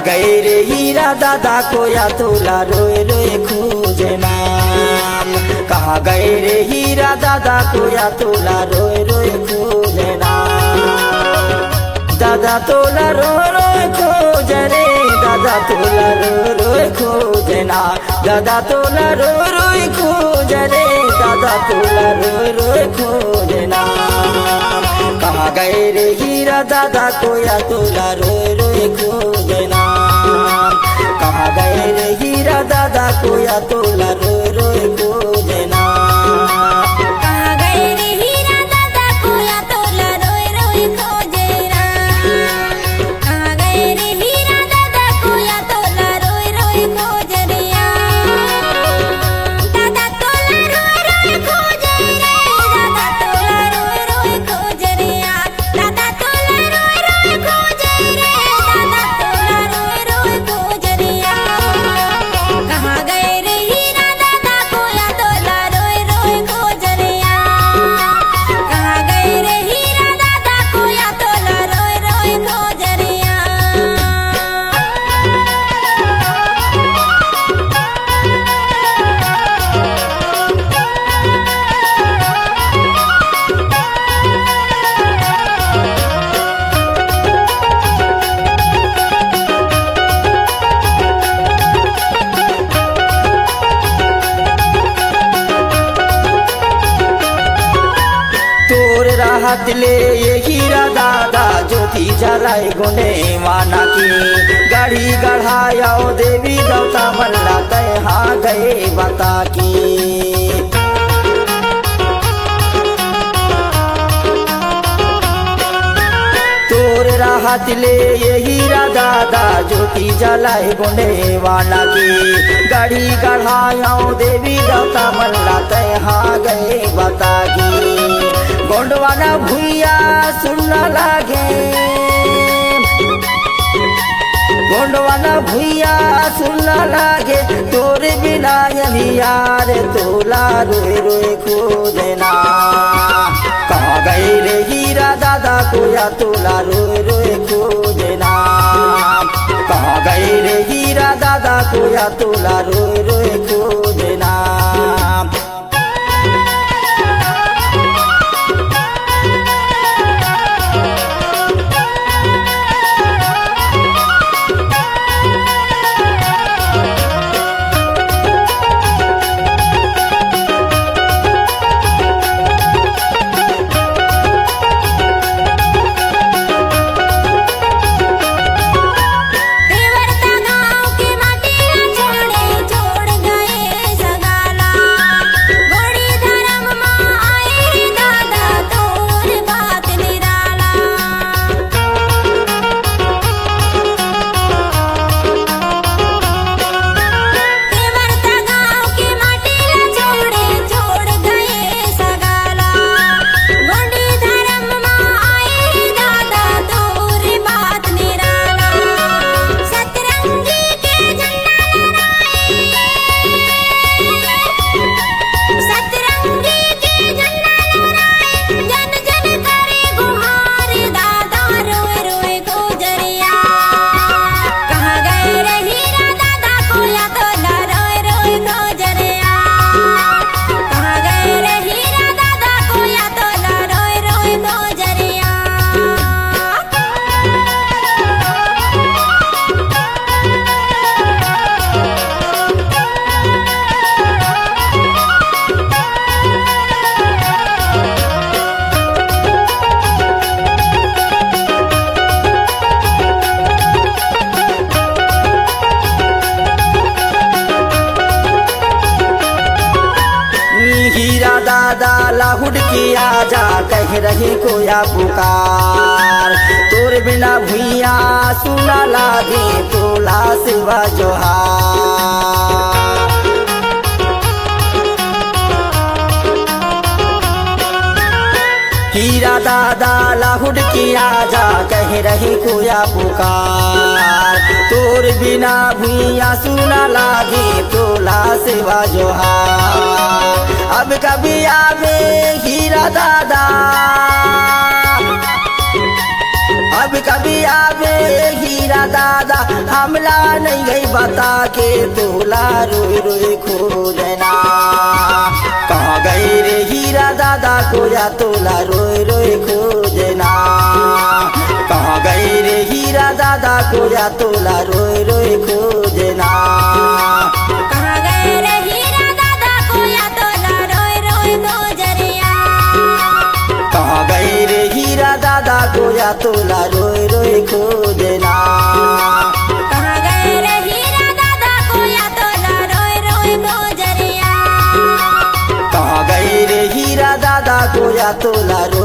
गए रे हीरा दादा को या तोला रोए रोए खोजे नाम। कहाँ गए रे हीरा दादा को या तोला रोए रोए खोजे नाम। दादा तोला रो रोए खोजे रे, दादा तोला रो रोए खोजे ना। दादा तोला रो रोए खोजे रे, दादा तोला रो रोए खोजे ना। कहाँ गए रे हीरा दादा को या तोला रोए रोए खोजे ना। कहाँ गए रे हीरा दादा को या तोला रोए रोए खोजे ना। कहाँ गए रे हीरा दादा को या तोला रोए रोए खोजे ना। कहाँ गए रे हीरा दादा को या तोला रोए रोए खोजे रिया। दादा तोला रोए रोए खोजे रे, दादा तोला रोए रोए खोजे रिया। दादा तोला रोए रोए खोजे रे, दादा तोला रोए रोए खोजे रिया। कहाँ गए रे हीरा दादा को या तोला रोए रोए खोजे रिया। कहाँ गए रे हीरा दादा को या तोला रोए रोए खोजे रिया। तोर राहत ले ये हीरा दादा ज्योति जलाए गुने माना की। गाड़ी गढ़ाया देवी देवता मल्ला तहा गए बता की। तोर राहत ले ये हीरा दादा ज्योति जलाए गुने वाला की। गाड़ी गढ़ाया देवी देवता मल्ला तहा गए बता की। गोंडवाना भुइया सुनना लागे, गोंडवाना भुइया सुनना लागे। तोरे बिना यार तोला रोए रोए खोजे ना। कहाँ गए रे हीरा दादा को या तोला रोए रोए खोजे ना। कहाँ गए रे हीरा दादा को या तोला रोए रोए खोजे ना। देवरता गाँव के माटी छोड़े छोड़ गए सगाला। घोड़ी धर्म माँ आए दादा तोर बात निराला। देवरता गाँव के माटी छोड़े छोड़ गए सगाला। घोड़ी धर्म माँ आए दादा तोर बात निराला। सतरंगी के झंडा लहराए, सतरंगी के झंडा लहराए। जन जन करे गुहार, दादा रोए रोए गुजरिया। कहाँ गए रे हीरा दादा को या तोला रोए रोए गुजरिया। कहाँ गए रे हीरा दादा को या तोला रोए रोए गुजरिया। हीरा दादा लाहुड की आजा कह रही कोया पुकार। तोर बिना भुइया सुना लागे तोला सिवा जोहार। हीरा दादा लाहुड की आजा कह रही कोया पुकार। तोर बिना भुइया सुना लागे तोला सिवा जोहार। अब कभी आवे हीरा दादा, अब कभी आवे हीरा दादा हमला नहीं गई बता के तोला रोए रोए खोजना कहाँ गए रे हीरा दादा को या तोला रोए रोए खोजना कहाँ गए रे हीरा दादा को या तोला रोए रोए खोजना कहाँ गए रे हीरा दादा को या तोला रोए रोए खोजरिया कहाँ गए रे हीरा दादा को या तोला रोए रोए खोजना कहाँ गए रे हीरा दादा को या तोला रोए रोए खोजरिया कहाँ गए रे हीरा दादा को या तोला रोए